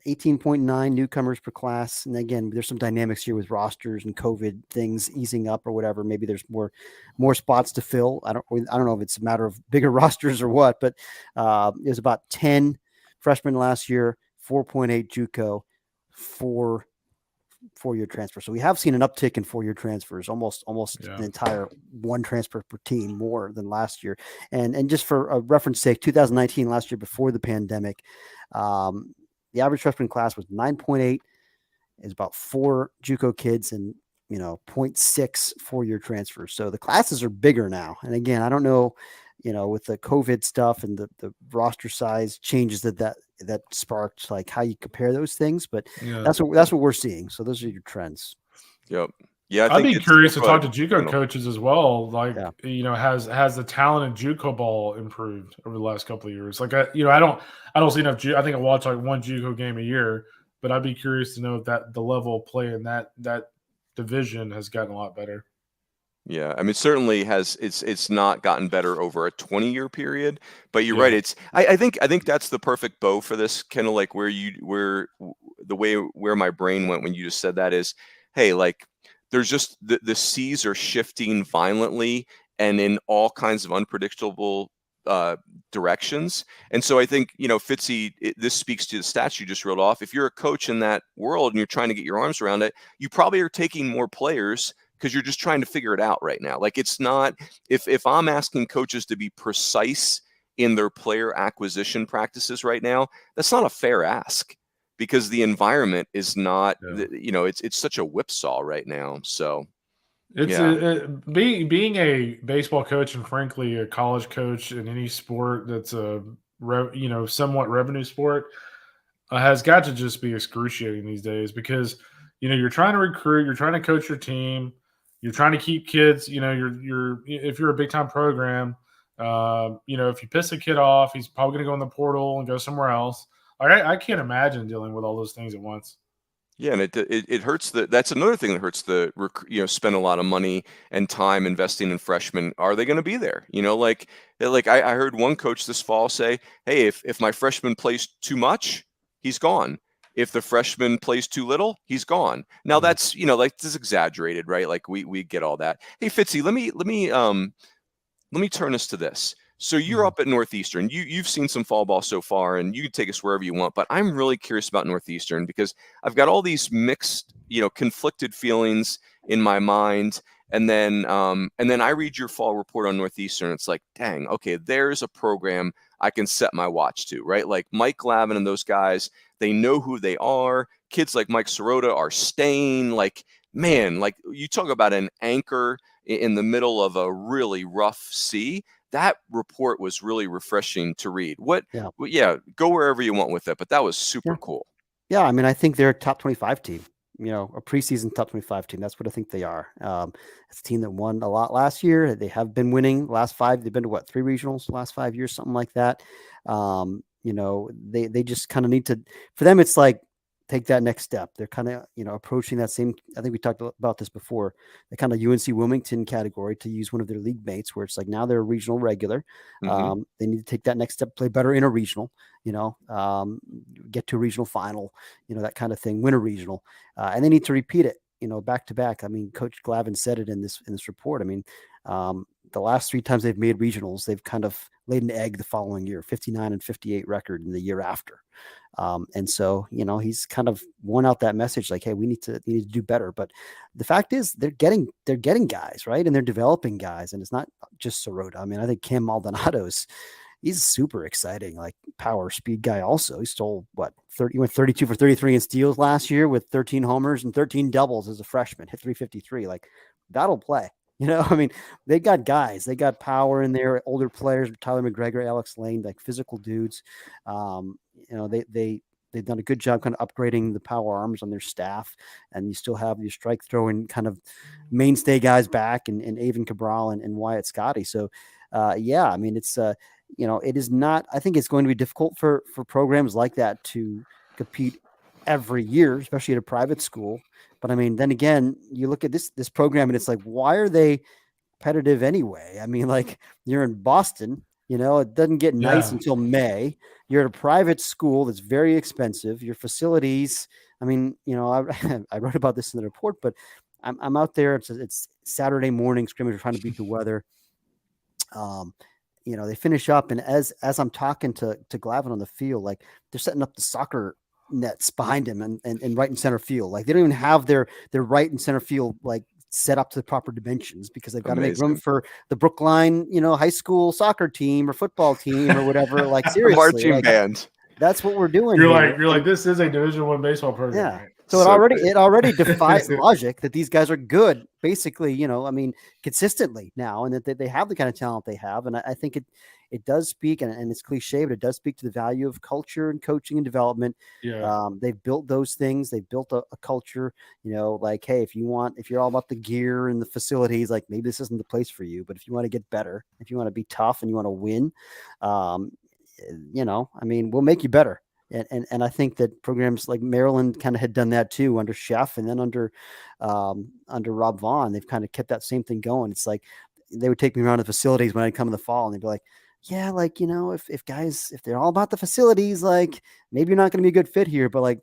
[SPEAKER 3] 18.9 newcomers per class. And again, there's some dynamics here with rosters and COVID things easing up or whatever. Maybe there's more spots to fill. I don't know if it's a matter of bigger rosters or what, but it was about 10 freshmen last year, 4.8 JUCO, 4-year transfer. So we have seen an uptick in 4-year transfers, almost an entire 1 transfer per team more than last year. And just for a reference sake, 2019, last year before the pandemic, the average freshman class was 9.8, is about 4 JUCO kids and 0.6 4-year transfers. So the classes are bigger now. And again, I don't know, with the COVID stuff and the roster size changes that sparked, like how you compare those things, but that's what we're seeing. So those are your trends.
[SPEAKER 1] Yep. Yeah,
[SPEAKER 2] I'd be curious to talk to JUCO coaches as well. Like, has the talent in JUCO ball improved over the last couple of years? Like, I don't see enough. I think I watch like 1 JUCO game a year, but I'd be curious to know if the level of play in that division has gotten a lot better.
[SPEAKER 1] Yeah, I mean, certainly it's not gotten better over a 20-year period, but you're
[SPEAKER 2] Yeah.
[SPEAKER 1] right. I think that's the perfect bow for this, kind of like the way where my brain went when you just said that is, hey, like there's just the seas are shifting violently and in all kinds of unpredictable uh, directions. And so I think, Fitzy, this speaks to the stats you just reeled off. If you're a coach in that world and you're trying to get your arms around it, you probably are taking more players because you're just trying to figure it out right now. Like it's not, if I'm asking coaches to be precise in their player acquisition practices right now, that's not a fair ask because the environment is not, it's such a whipsaw right now. So
[SPEAKER 2] It's
[SPEAKER 1] yeah.
[SPEAKER 2] being a baseball coach and frankly a college coach in any sport that's somewhat revenue sport has got to just be excruciating these days because you're trying to recruit, you're trying to coach your team, you're trying to keep kids. You're if you're a big time program, if you piss a kid off, he's probably going to go in the portal and go somewhere else. I can't imagine dealing with all those things at once.
[SPEAKER 1] Yeah, and it hurts that's another thing that hurts spend a lot of money and time investing in freshmen. Are they going to be there? I heard one coach this fall say, "Hey, if my freshman plays too much, he's gone. If the freshman plays too little, he's gone." Now that's, like this is exaggerated, right? Like we get all that. Hey, Fitzy, let me turn us to this. So you're up at Northeastern. You've seen some fall ball so far, and you can take us wherever you want. But I'm really curious about Northeastern because I've got all these mixed, conflicted feelings in my mind. And then I read your fall report on Northeastern. It's like, dang, okay, there's a program I can set my watch to, right? Like Mike Glavin and those guys, they know who they are. Kids like Mike Sirota are staying. Like, man, like you talk about an anchor in the middle of a really rough sea. That report was really refreshing to read. Go wherever you want with it, but that was super cool.
[SPEAKER 3] Yeah, I mean, I think they're a top 25 team, a preseason top 25 team. That's what I think they are. It's a team that won a lot last year. They have been winning last 5. They've been to 3 regionals the last 5 years, something like that. They just kind of need to, for them, it's like, take that next step. They're kind of, approaching that same, I think we talked about this before, the kind of UNC Wilmington category, to use one of their league mates, where it's like now they're a regional regular. They need to take that next step, play better in a regional, get to a regional final, that kind of thing, win a regional. And they need to repeat it, back to back. I mean, Coach Glavin said it in this report. I mean, the last 3 times they've made regionals, they've kind of laid an egg the following year, 59-58 record in the year after. And so, he's kind of worn out that message like, hey, we need to do better. But the fact is they're getting guys, right? And they're developing guys. And it's not just Sirota. I mean, I think Cam Maldonado's, he's super exciting, like power speed guy. Also, he stole he went 32 for 33 in steals last year with 13 homers and 13 doubles as a freshman, hit 353. Like that'll play. I mean, they got guys, they got power in there, older players, Tyler McGregor, Alex Lane, like physical dudes. They've done a good job kind of upgrading the power arms on their staff, and you still have your strike throwing kind of mainstay guys back and Avon Cabral and Wyatt Scotty. So, I mean, it's, it is not, I think it's going to be difficult for programs like that to compete every year, especially at a private school. But I mean, then again, you look at this program and it's like, why are they competitive anyway? I mean, like you're in Boston, it doesn't get nice until May. You're at a private school that's very expensive. Your facilities, I mean, I wrote about this in the report, but I'm out there. It's Saturday morning scrimmage. We're trying to beat the weather. They finish up, and as I'm talking to Glavin on the field, like they're setting up the soccer nets behind him and right in center field. Like they don't even have their right and center field like set up to the proper dimensions because they've got to make room for the Brookline, high school soccer team or football team or whatever. Like seriously,
[SPEAKER 1] marching band.
[SPEAKER 3] That's what we're doing.
[SPEAKER 2] You're like, this is a Division I baseball program.
[SPEAKER 3] Yeah. Right? So it already defies logic that these guys are good, basically, I mean, consistently now, and that they have the kind of talent they have. And I think it does speak, and it's cliche, but it does speak to the value of culture and coaching and development.
[SPEAKER 2] Yeah.
[SPEAKER 3] They've built those things. They've built a culture, like, hey, if you're all about the gear and the facilities, like maybe this isn't the place for you, but if you want to get better, if you want to be tough and you want to win, I mean, we'll make you better. And I think that programs like Maryland kind of had done that too under Chef, and then under Rob Vaughn, they've kind of kept that same thing going. It's like they would take me around to facilities when I'd come in the fall, and they'd be like, yeah, like, if guys, if they're all about the facilities, like maybe you're not going to be a good fit here, but like,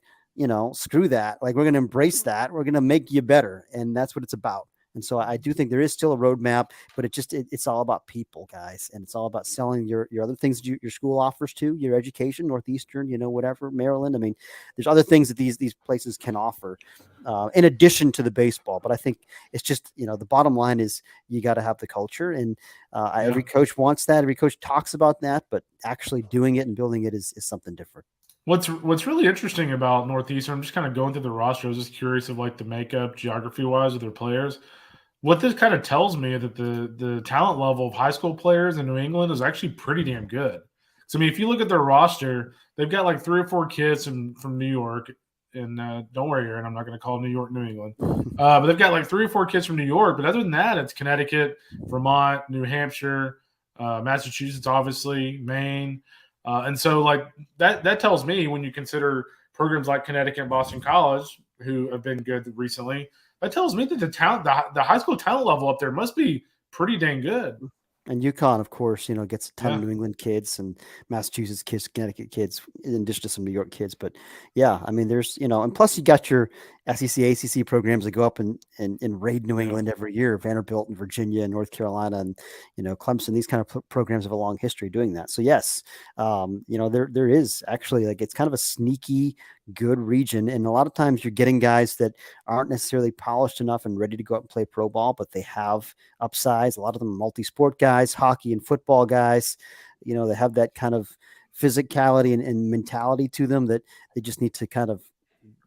[SPEAKER 3] screw that. Like, we're going to embrace that. We're going to make you better. And that's what it's about. And so I do think there is still a roadmap, but it's all about people, guys. And it's all about selling your other things that your school offers too, your education, Northeastern, whatever, Maryland. I mean, there's other things that these places can offer in addition to the baseball. But I think it's just, the bottom line is you got to have the culture. And every coach wants that. Every coach talks about that, but actually doing it and building it is something different.
[SPEAKER 2] What's really interesting about Northeastern, I'm just kind of going through the roster. I was just curious of like the makeup geography-wise of their players. What this kind of tells me is that the talent level of high school players in New England is actually pretty damn good. So, I mean, if you look at their roster, they've got like 3 or 4 kids from New York. And don't worry, Aaron, I'm not going to call New York New England. But they've got like 3 or 4 kids from New York. But other than that, it's Connecticut, Vermont, New Hampshire, Massachusetts, obviously, Maine. And so, like, that tells me when you consider programs like Connecticut and Boston College, who have been good recently, that tells me that the high school talent level up there must be pretty dang good.
[SPEAKER 3] And UConn, of course, gets a ton of New England kids and Massachusetts kids, Connecticut kids, in addition to some New York kids. But yeah, I mean, there's, and plus you got your SEC, ACC programs that go up and raid New England every year, Vanderbilt and Virginia and North Carolina and, Clemson. These kind of programs have a long history doing that. So yes, there is actually, like, it's kind of a sneaky good region. And a lot of times you're getting guys that aren't necessarily polished enough and ready to go out and play pro ball, but they have upsides. A lot of them are multi-sport guys, hockey and football guys. They have that kind of physicality and mentality to them that they just need to kind of,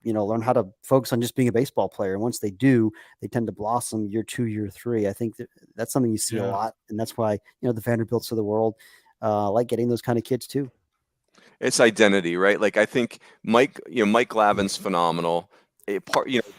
[SPEAKER 3] learn how to focus on just being a baseball player. And once they do, they tend to blossom year 2, year 3. I think that's something you see a lot. And that's why, the Vanderbilts of the world like getting those kind of kids too.
[SPEAKER 1] It's identity, right? Like, I think Mike Glavin's phenomenal.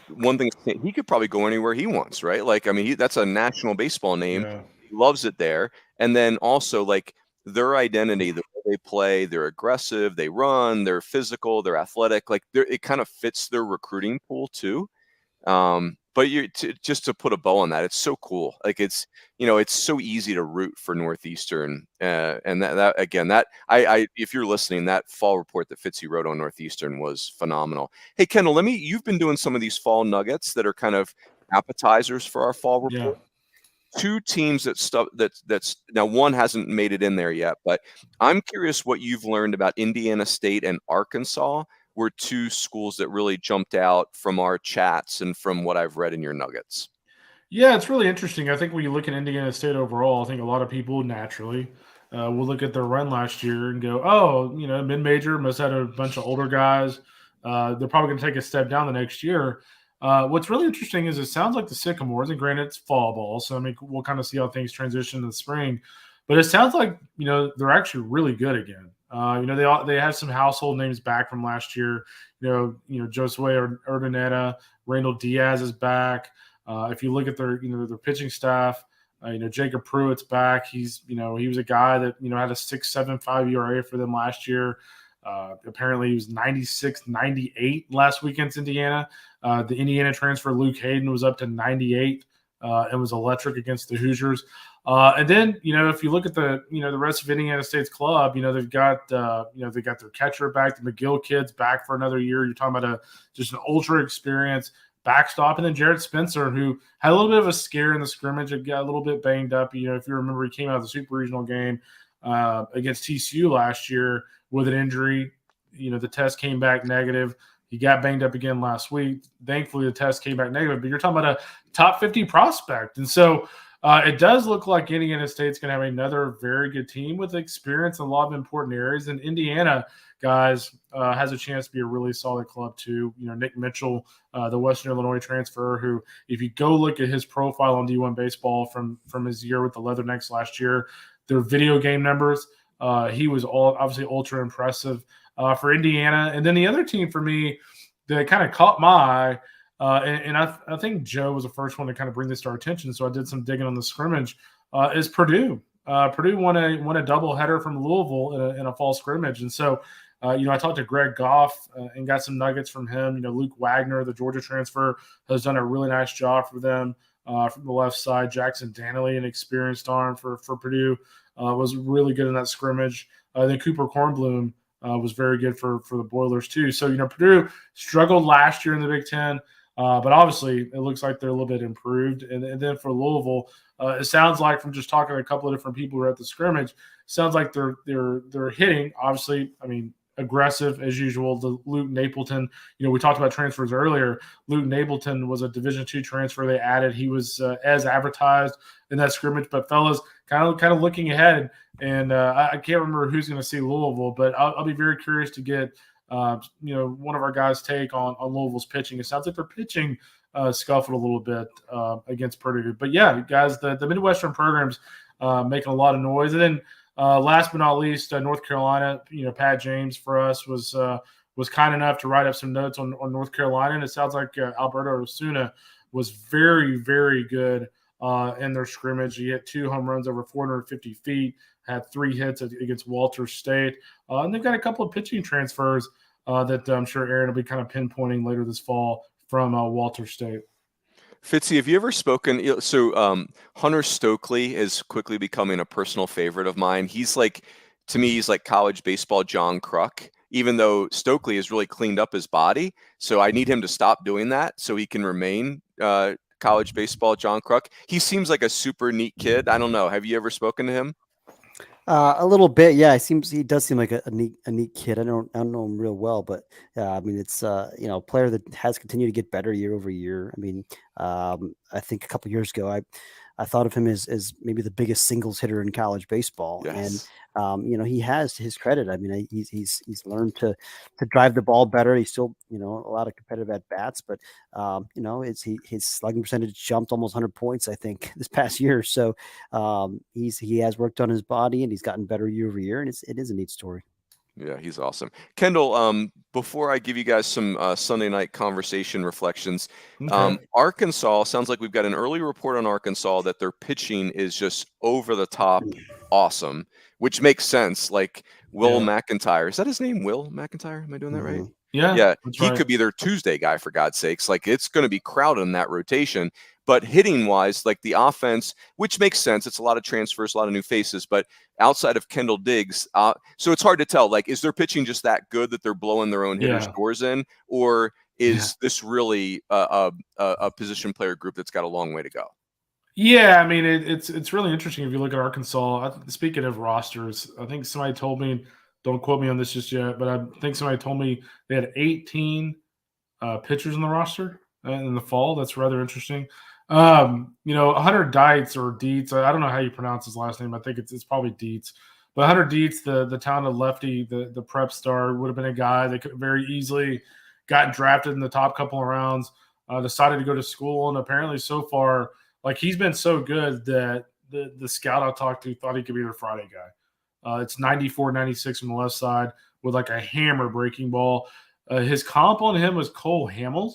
[SPEAKER 1] One thing, he could probably go anywhere he wants, right? Like, I mean, that's a national baseball name. Yeah. He loves it there. And then also, like, their identity, the way they play, they're aggressive, they run, they're physical, they're athletic. Like, it kind of fits their recruiting pool too. But just to put a bow on that, it's so cool. Like, it's so easy to root for Northeastern. And that again, if you're listening, that fall report that Fitzy wrote on Northeastern was phenomenal. Hey, Kendall, you've been doing some of these fall nuggets that are kind of appetizers for our fall report. Yeah. 2 teams that's now, one hasn't made it in there yet, but I'm curious what you've learned about Indiana State and Arkansas. Were 2 schools that really jumped out from our chats and from what I've read in your nuggets.
[SPEAKER 2] Yeah, it's really interesting. I think when you look at Indiana State overall, I think a lot of people naturally will look at their run last year and go, oh, mid-major must have had a bunch of older guys. They're probably going to take a step down the next year. What's really interesting is it sounds like the Sycamores, and granted it's fall ball, so I mean we'll kind of see how things transition in the spring. But it sounds like they're actually really good again. They have some household names back from last year. Josue Urdaneta, Randall Diaz is back. If you look at their pitching staff, Jacob Pruitt's back. He was a guy that had a 6.75 ERA for them last year. Apparently he was 96, 98 last weekend's Indiana. The Indiana transfer Luke Hayden was up to 98 and was electric against the Hoosiers. And then, if you look at the rest of Indiana State's club, they've got their catcher back, the McGill kids back for another year. You're talking about just an ultra experienced backstop. And then Jared Spencer, who had a little bit of a scare in the scrimmage, and got a little bit banged up. If you remember, he came out of the super regional game against TCU last year with an injury. The test came back negative. He got banged up again last week. Thankfully, the test came back negative. But you're talking about a top 50 prospect. And so it does look like Indiana State's going to have another very good team with experience in a lot of important areas. And Indiana, guys, has a chance to be a really solid club too. Nick Mitchell, the Western Illinois transfer, who, if you go look at his profile on D1Baseball from his year with the Leathernecks last year, their video game numbers, he was obviously ultra impressive for Indiana. And then the other team for me that kind of caught my eye, and I think Joe was the first one to kind of bring this to our attention, so I did some digging on the scrimmage, is Purdue. Purdue won a doubleheader from Louisville in a fall scrimmage. And so I talked to Greg Goff and got some nuggets from him. Luke Wagner, the Georgia transfer, has done a really nice job for them from the left side. Jackson Danley, an experienced arm for Purdue, was really good in that scrimmage. Then Cooper Kornblum was very good for the Boilers too. So, Purdue struggled last year in the Big Ten, but obviously it looks like they're a little bit improved. And then for Louisville, it sounds like from just talking to a couple of different people who are at the scrimmage, sounds like they're hitting, obviously, aggressive as usual. The Luke Napleton, we talked about transfers earlier. Luke Napleton was a Division II transfer they added. He was as advertised in that scrimmage. But fellas, kind of looking ahead, and I can't remember who's going to see Louisville, but I'll be very curious to get one of our guys' take on Louisville's pitching. It sounds like their pitching scuffled a little bit against Purdue. But yeah, guys, the Midwestern programs making a lot of noise. And then last but not least, North Carolina, Pat James for us was kind enough to write up some notes on North Carolina. And it sounds like Alberto Osuna was very, very good in their scrimmage. He hit 2 home runs over 450 feet, had 3 hits against Walter State. And they've got a couple of pitching transfers that I'm sure Aaron will be kind of pinpointing later this fall from Walter State.
[SPEAKER 1] Fitzy, have you ever spoken? So Hunter Stokely is quickly becoming a personal favorite of mine. To me, he's like college baseball John Kruk, even though Stokely has really cleaned up his body. So I need him to stop doing that so he can remain college baseball John Kruk. He seems like a super neat kid. I don't know. Have you ever spoken to him?
[SPEAKER 3] A little bit, yeah. He does seem like a neat kid. I don't know him real well, but it's a player that has continued to get better year over year. I think a couple years ago, I thought of him as maybe the biggest singles hitter in college baseball,
[SPEAKER 1] yes.
[SPEAKER 3] And he has, to his credit. He's learned to drive the ball better. He's still a lot of competitive at bats, but his slugging percentage jumped almost 100 points, I think, this past year. So he has worked on his body and he's gotten better year over year, and it is a neat story.
[SPEAKER 1] Yeah, he's awesome. Kendall, before I give you guys some Sunday night conversation reflections,
[SPEAKER 2] Okay.
[SPEAKER 1] Arkansas, sounds like we've got an early report on Arkansas that their pitching is just over the top awesome, which makes sense. Like Will McIntyre. Is that his name? Will McIntyre? Am I doing that right?
[SPEAKER 2] Yeah.
[SPEAKER 1] He could be their Tuesday guy, for God's sakes. Like, it's going to be crowded in that rotation. But hitting wise, like the offense, which makes sense. It's a lot of transfers, a lot of new faces. But outside of Kendall Diggs, so it's hard to tell. Like, is their pitching just that good that they're blowing their own hitters' doors in, or is this really a position player group that's got a long way to go?
[SPEAKER 2] Yeah, it's really interesting if you look at Arkansas. Speaking of rosters, I think somebody told me, don't quote me on this just yet, but I think somebody told me they had 18 pitchers in the roster in the fall. That's rather interesting. Hunter Dietz or Dietz, I don't know how you pronounce his last name. I think it's probably Dietz. But Hunter Dietz, the talented lefty, the prep star, would have been a guy that could very easily got drafted in the top couple of rounds, decided to go to school, and apparently so far, like, he's been so good that the scout I talked to thought he could be their Friday guy. It's 94, 96 on the left side with like a hammer breaking ball. His comp on him was Cole Hamels.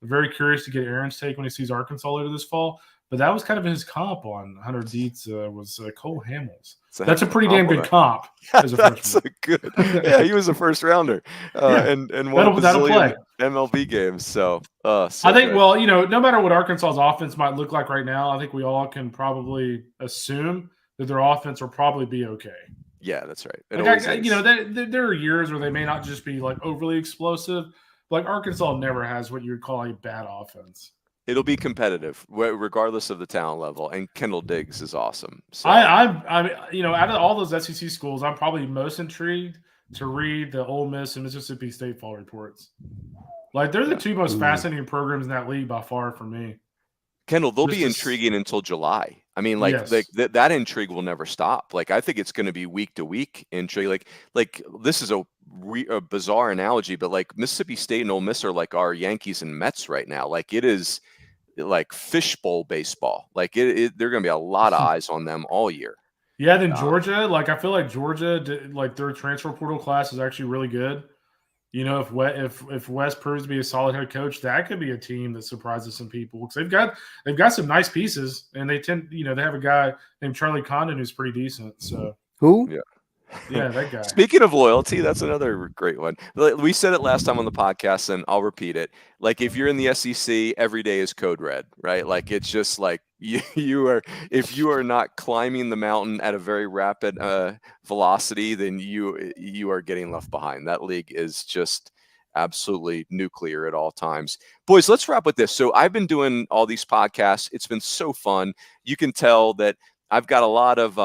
[SPEAKER 2] I'm very curious to get Aaron's take when he sees Arkansas later this fall. But that was kind of his comp on Hunter Dietz was Cole Hamels. That's a pretty damn good comp as a freshman.
[SPEAKER 1] Good. Yeah, he was a first rounder and won a bazillion MLB games. So I
[SPEAKER 2] think, no matter what Arkansas's offense might look like right now, I think we all can probably assume that their offense will probably be okay.
[SPEAKER 1] Yeah, that's right.
[SPEAKER 2] There are years where they may not just be like overly explosive. Like, Arkansas never has what you would call a bad offense.
[SPEAKER 1] It'll be competitive, regardless of the talent level. And Kendall Diggs is awesome. So.
[SPEAKER 2] I'm out of all those SEC schools, I'm probably most intrigued to read the Ole Miss and Mississippi State fall reports. Like, they're the two most fascinating programs in that league by far for me.
[SPEAKER 1] Kendall, they'll be intriguing until July. That intrigue will never stop. Like, I think it's going to be week to week intrigue. Like this is a bizarre analogy, but like Mississippi State and Ole Miss are like our Yankees and Mets right now. Like, it is like fishbowl baseball. Like, there are going to be a lot of eyes on them all year.
[SPEAKER 2] Yeah, then Georgia. Like, I feel like Georgia, their transfer portal class is actually really good. If West proves to be a solid head coach, that could be a team that surprises some people because they've got some nice pieces, and they have a guy named Charlie Condon who's pretty decent. So
[SPEAKER 3] who?
[SPEAKER 1] Yeah,
[SPEAKER 2] Yeah, that guy.
[SPEAKER 1] Speaking of loyalty, that's another great one. We said it last time on the podcast, and I'll repeat it. Like, if you're in the SEC, every day is code red, right? Like, it's just like you are. If you are not climbing the mountain at a very rapid velocity, then you are getting left behind. That league is just absolutely nuclear at all times. Boys, let's wrap with this. So I've been doing all these podcasts. It's been so fun. You can tell that I've got a lot of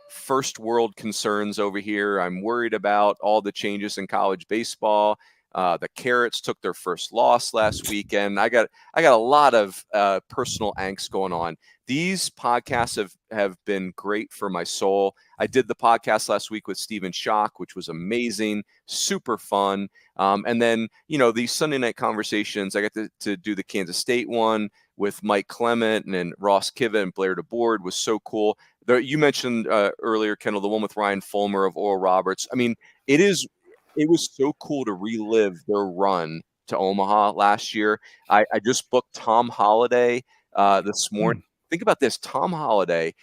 [SPEAKER 1] first world concerns over here. I'm worried about all the changes in college baseball. The Carrots took their first loss last weekend. I got a lot of personal angst going on. These podcasts have been great for my soul. I did the podcast last week with Stephen Schock, which was amazing, super fun. And then, these Sunday night conversations, I got to do the Kansas State one with Mike Clement and then Ross Kiva and Blair DeBoard was so cool. You mentioned earlier, Kendall, the one with Ryan Fulmer of Oral Roberts. I mean, it was so cool to relive their run to Omaha last year. I just booked Tom Holliday this morning. Think about this. Tom Holliday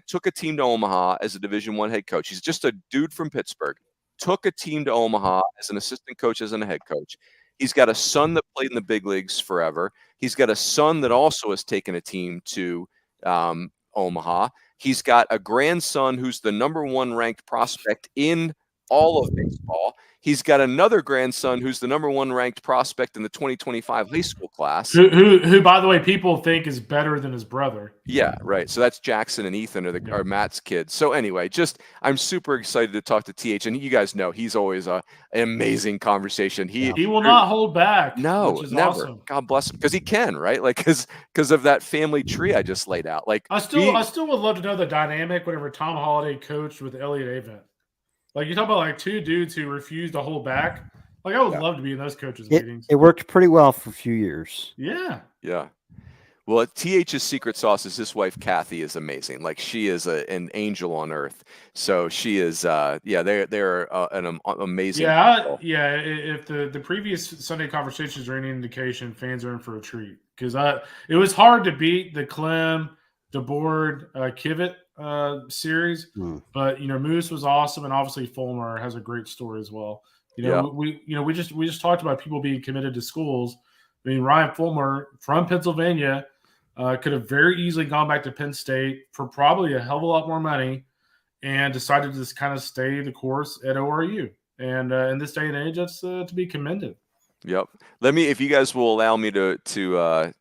[SPEAKER 1] took a team to Omaha as a Division I head coach. He's just a dude from Pittsburgh. Took a team to Omaha as an assistant coach, as a head coach. He's got a son that played in the big leagues forever. He's got a son that also has taken a team to Omaha. He's got a grandson who's the number 1 ranked prospect in all of baseball. He's got another grandson who's the number 1 ranked prospect in the 2025 high school class.
[SPEAKER 2] Who, by the way, people think is better than his brother.
[SPEAKER 1] Yeah, right. So that's Jackson and Ethan are Matt's kids. So anyway, I'm super excited to talk to TH. And you guys know he's always an amazing conversation. He
[SPEAKER 2] will not hold back.
[SPEAKER 1] No,
[SPEAKER 2] which is
[SPEAKER 1] never.
[SPEAKER 2] Awesome.
[SPEAKER 1] God bless him, because he can, right? Like, because of that family tree I just laid out. Like,
[SPEAKER 2] I still would love to know the dynamic whenever Tom Holliday coached with Elliott Avent. Like, you talk about like 2 dudes who refuse to hold back. Like, I would love to be in those coaches' meetings.
[SPEAKER 3] It worked pretty well for a few years.
[SPEAKER 2] Yeah.
[SPEAKER 1] Yeah. Well, TH's secret sauce is his wife, Kathy, is amazing. Like, she is an angel on earth. So she is, they're an amazing.
[SPEAKER 2] Yeah. If the previous Sunday conversations are any indication, fans are in for a treat. Because it was hard to beat the Clem, DeBoard, Kivett series, but Moose was awesome, and obviously Fulmer has a great story as well. We just talked about people being committed to schools. I mean, Ryan Fulmer from Pennsylvania could have very easily gone back to Penn State for probably a hell of a lot more money, and decided to just kind of stay the course at ORU. And in this day and age, that's to be commended.
[SPEAKER 1] Yep. If you guys will allow me to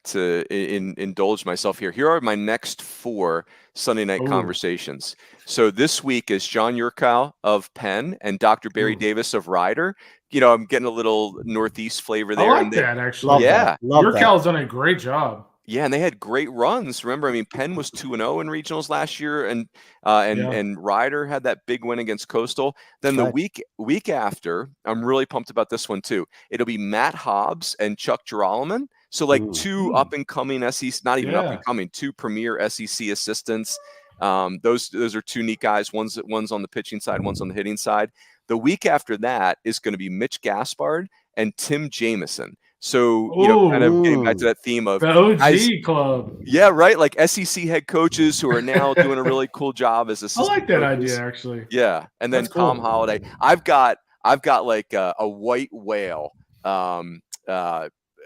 [SPEAKER 1] indulge myself here. Here are my next 4 Sunday night conversations. So this week is John Yurkow of Penn and Dr. Barry Davis of Rider. I'm getting a little Northeast flavor there.
[SPEAKER 2] I like that, actually. Yurkow's done a great job.
[SPEAKER 1] Yeah, and they had great runs. Remember, I mean, Penn was 2-0 in regionals last year, and Ryder had that big win against Coastal. Then the week after, I'm really pumped about this one too. It'll be Matt Hobbs and Chuck Geralman. So like 2 up and coming SEC, not even up and coming, 2 premier SEC assistants. Those are 2 neat guys. One's on the pitching side, one's on the hitting side. The week after that is going to be Mitch Gaspard and Tim Jameson. So, kind of getting back to that theme of
[SPEAKER 2] the OG club.
[SPEAKER 1] Yeah, right. Like SEC head coaches who are now doing a really cool job as assistant.
[SPEAKER 2] I like that
[SPEAKER 1] coaches.
[SPEAKER 2] idea, actually.
[SPEAKER 1] Yeah. And then Tom Holliday. I've got like a white whale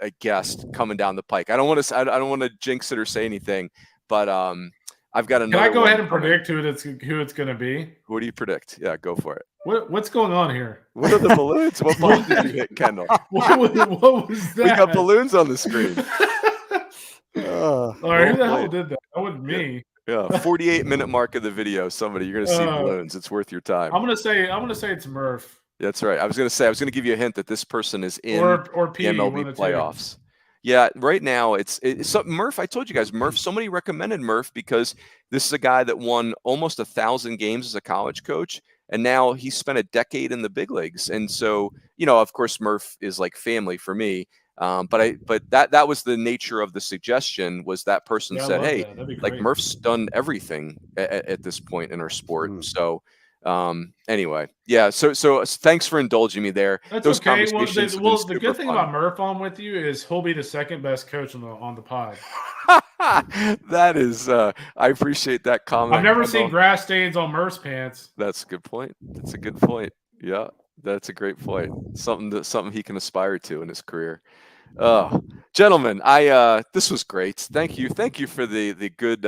[SPEAKER 1] a guest coming down the pike. I don't want to jinx it or say anything, but I've got another.
[SPEAKER 2] Can I go ahead and predict who it's going to be?
[SPEAKER 1] What do you predict? Yeah, go for it.
[SPEAKER 2] What's going on here?
[SPEAKER 1] What are the balloons? What ball did you hit, Kendall?
[SPEAKER 2] What was that?
[SPEAKER 1] We got balloons on the screen.
[SPEAKER 2] All right, who the hell did that? That wasn't me.
[SPEAKER 1] Yeah, 48-minute mark of the video. You're going to see balloons. It's worth your time.
[SPEAKER 2] I'm going to say it's Murph.
[SPEAKER 1] That's right. I was going to give you a hint that this person is in
[SPEAKER 2] or
[SPEAKER 1] the MLB playoffs. Yeah, right now it's Murph. I told you guys, Murph. Somebody recommended Murph because this is a guy that won almost 1,000 games as a college coach, and now he spent a decade in the big leagues. And so, of course, Murph is like family for me. But that was the nature of the suggestion. Was that person said, "Hey, like Murph's done everything at this point in our sport." So. Anyway, yeah. So thanks for indulging me there.
[SPEAKER 2] That's
[SPEAKER 1] Those
[SPEAKER 2] okay.
[SPEAKER 1] conversations
[SPEAKER 2] The good thing about Murph on with you is he'll be the second best coach on the pod.
[SPEAKER 1] That is, I appreciate that comment.
[SPEAKER 2] I've never
[SPEAKER 1] Kendall.
[SPEAKER 2] seen grass stains on Merce pants.
[SPEAKER 1] That's a good point. That's a good point. Yeah, that's a great point. Something he can aspire to in his career. Oh, gentlemen, this was great. Thank you for the good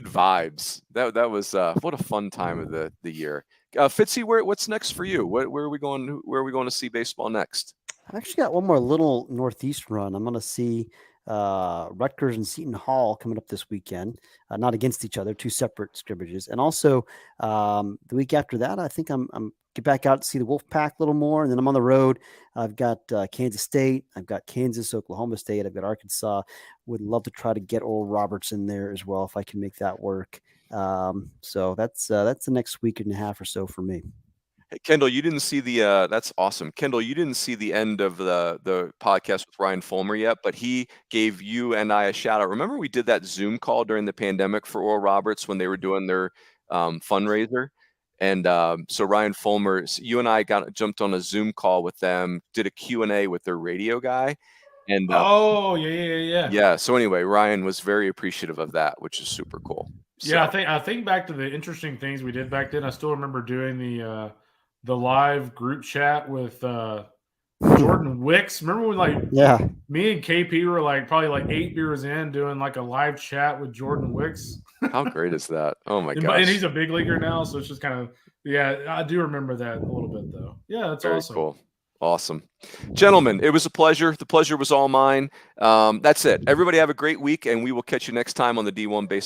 [SPEAKER 1] vibes. That was what a fun time of the year. Fitzy, what's next for you? Where are we going? Where are we going to see baseball next?
[SPEAKER 3] I've actually got one more little Northeast run. I'm going to see Rutgers and Seton Hall coming up this weekend, not against each other, two separate scrimmages. And also the week after that, I think I'm get back out to see the Wolfpack a little more. And then I'm on the road. I've got Kansas State. I've got Kansas, Oklahoma State. I've got Arkansas. Would love to try to get Oral Roberts in there as well if I can make that work. So that's the next week and a half or so for me.
[SPEAKER 1] Hey, Kendall, you didn't see the that's awesome. Kendall, you didn't see the end of the podcast with Ryan Fulmer yet, but he gave you and I a shout out. Remember we did that Zoom call during the pandemic for Oral Roberts when they were doing their fundraiser? And so Ryan Fulmer, you and I jumped on a Zoom call with them, did a Q&A with their radio guy. And yeah. So anyway, Ryan was very appreciative of that, which is super cool. So.
[SPEAKER 2] Yeah, I think back to the interesting things we did back then. I still remember doing the live group chat with Jordan Wicks. Remember when me and KP were probably 8 beers in doing a live chat with Jordan Wicks?
[SPEAKER 1] How great is that? Oh my gosh.
[SPEAKER 2] And he's a big leaguer now, so it's just kind of I do remember that a little bit though. Yeah, that's
[SPEAKER 1] very
[SPEAKER 2] awesome.
[SPEAKER 1] Cool. Awesome. Gentlemen, it was a pleasure. The pleasure was all mine. That's it. Everybody have a great week, and we will catch you next time on the D1 Baseball